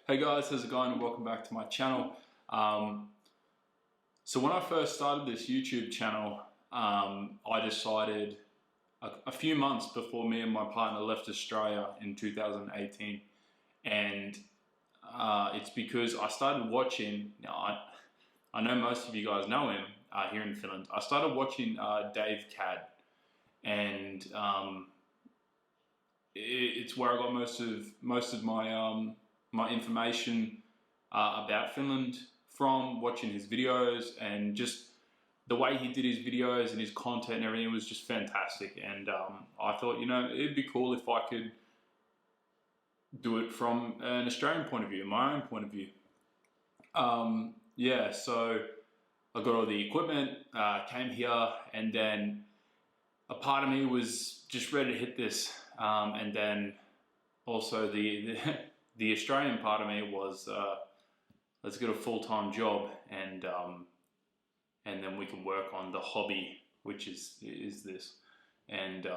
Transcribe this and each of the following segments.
Hey guys, how's it going? And welcome back to my channel. So when I first started this YouTube channel, I decided a few months before me and my partner left Australia in 2018, and it's because I started watching. Now I know most of you guys know him here in Finland. I started watching Dave Cad, and it's where I got most of my information about Finland from, watching his videos, and just the way he did his videos and his content and everything was just fantastic. And I thought, it'd be cool if I could do it from an Australian point of view, my own point of view. Yeah, so I got all the equipment, came here, and then a part of me was just ready to hit this, and then also the Australian part of me was let's get a full-time job, and then we can work on the hobby, which is this. And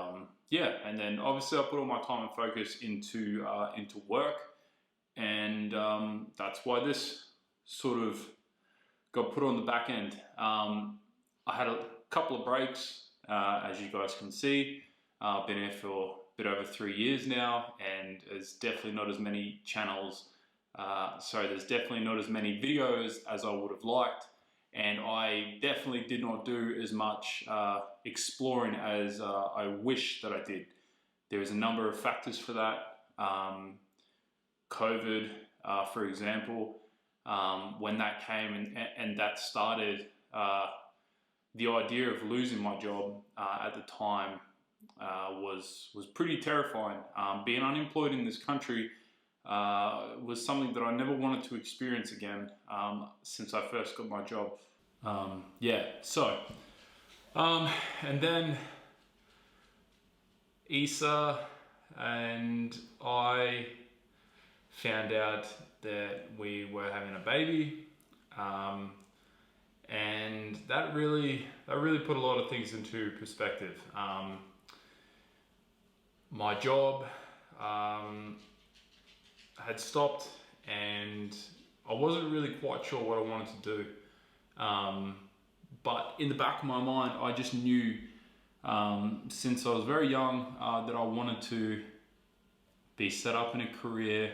yeah, and then obviously I put all my time and focus into work, and that's why this sort of got put on the back end. I had a couple of breaks, as you guys can see. I've been here for a bit over 3 years now, and there's definitely not as many channels. There's definitely not as many videos as I would have liked, and I definitely did not do as much exploring as I wish that I did. There's a number of factors for that. COVID, for example, when that came and that started, the idea of losing my job at the time was pretty terrifying. Being unemployed in this country was something that I never wanted to experience again since I first got my job. And then Isa and I found out that we were having a baby, and that really put a lot of things into perspective. My job had stopped, and I wasn't really quite sure what I wanted to do. But in the back of my mind, I just knew since I was very young that I wanted to be set up in a career,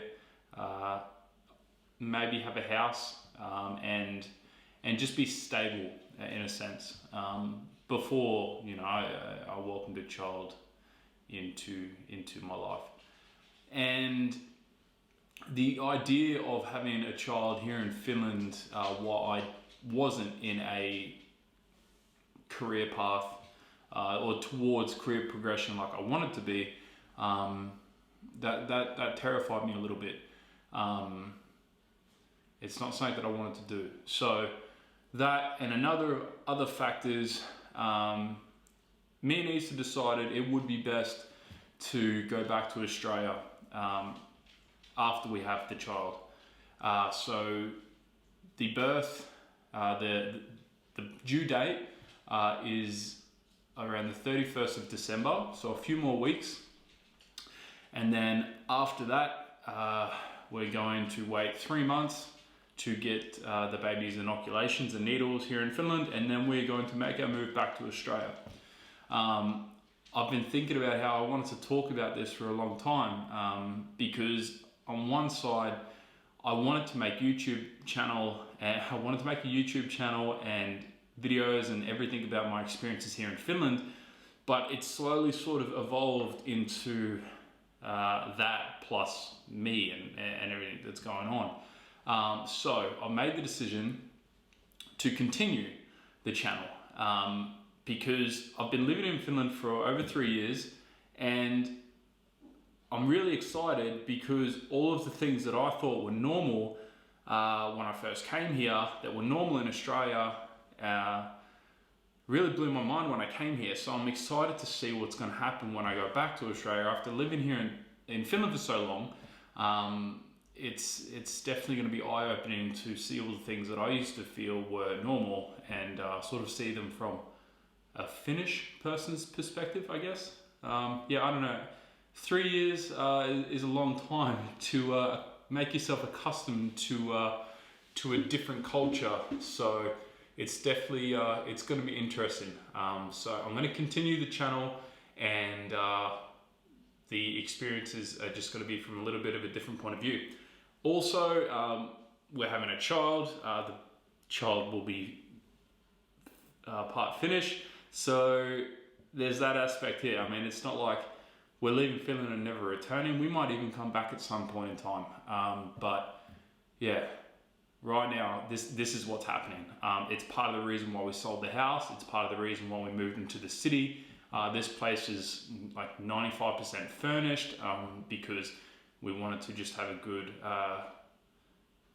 maybe have a house, and just be stable in a sense before I welcomed a child into my life. And the idea of having a child here in Finland, while I wasn't in a career path or towards career progression like I wanted to be, that terrified me a little bit. It's not something that I wanted to do. So that and other factors, me and Issa decided it would be best to go back to Australia after we have the child. So the birth, the due date is around the 31st of December, so a few more weeks. And then after that, we're going to wait 3 months to get the baby's inoculations and needles here in Finland, and then we're going to make our move back to Australia. I've been thinking about how I wanted to talk about this for a long time, because on one side, I wanted to make a YouTube channel and videos and everything about my experiences here in Finland, but it slowly sort of evolved into that plus me and everything that's going on. So I made the decision to continue the channel because I've been living in Finland for over 3 years, and I'm really excited because all of the things that I thought were normal when I first came here, that were normal in Australia, really blew my mind when I came here. So I'm excited to see what's going to happen when I go back to Australia after living here in Finland for so long. It's definitely going to be eye-opening to see all the things that I used to feel were normal, and sort of see them from a Finnish person's perspective, I guess. I don't know. 3 years is a long time to make yourself accustomed to a different culture. So it's definitely it's going to be interesting. So I'm going to continue the channel, and the experiences are just going to be from a little bit of a different point of view. Also, we're having a child. The child will be part Finnish, so there's that aspect here. I mean, it's not like we're leaving Finland and never returning. We might even come back at some point in time. But yeah, right now, this is what's happening. It's part of the reason why we sold the house. It's part of the reason why we moved into the city. This place is like 95% furnished because we wanted to just have a good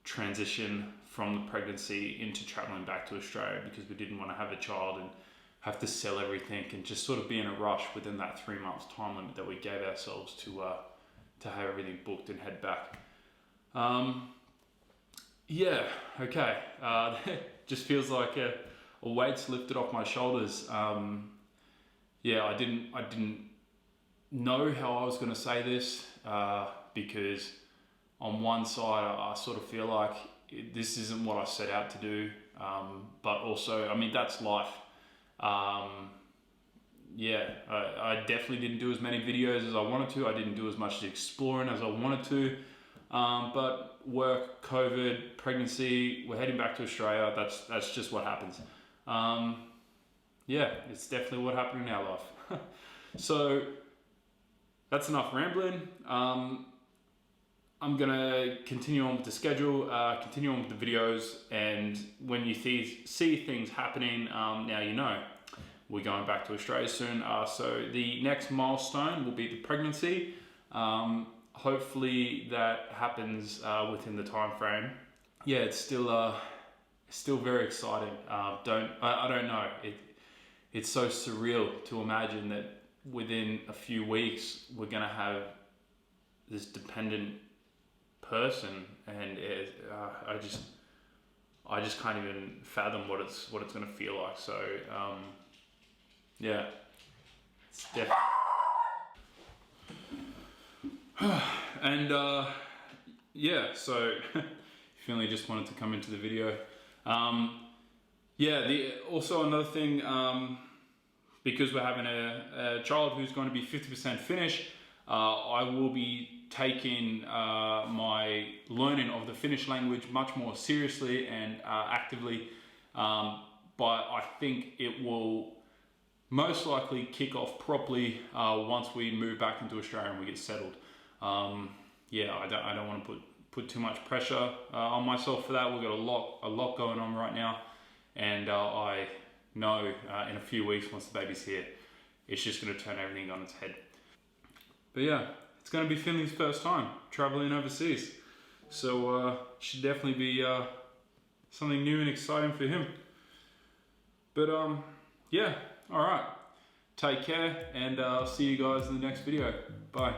transition from the pregnancy into traveling back to Australia, because we didn't want to have a child and have to sell everything and just sort of be in a rush within that 3 months time limit that we gave ourselves to have everything booked and head back. Yeah, okay. Just feels like a weight's lifted off my shoulders. Yeah, I didn't know how I was going to say this because on one side I sort of feel like this isn't what I set out to do, but also, I mean, that's life. Yeah, I definitely didn't do as many videos as I wanted to. I didn't do as much exploring as I wanted to. But work, COVID, pregnancy, we're heading back to Australia. That's just what happens. Yeah, it's definitely what happened in our life. So that's enough rambling. I'm gonna continue on with the schedule, continue on with the videos, and when you see things happening, now you know. We're going back to Australia soon, so the next milestone will be the pregnancy. Hopefully that happens within the time frame. Yeah, it's still very exciting. I don't know. It's so surreal to imagine that within a few weeks we're gonna have this dependent person, and I just can't even fathom what it's gonna feel like. So yeah, it's definitely. And yeah, so if you only just wanted to come into the video, yeah, also another thing, because we're having a child who's going to be 50% Finnish, I will be taking my learning of the Finnish language much more seriously and actively, but I think it will most likely kick off properly once we move back into Australia and we get settled. Yeah, I don't want to put too much pressure on myself for that. We've got a lot going on right now, and I know in a few weeks, once the baby's here, it's just going to turn everything on its head. But yeah, it's going to be Finley's first time traveling overseas, so should definitely be something new and exciting for him. But yeah, all right. Take care, and I'll see you guys in the next video. Bye.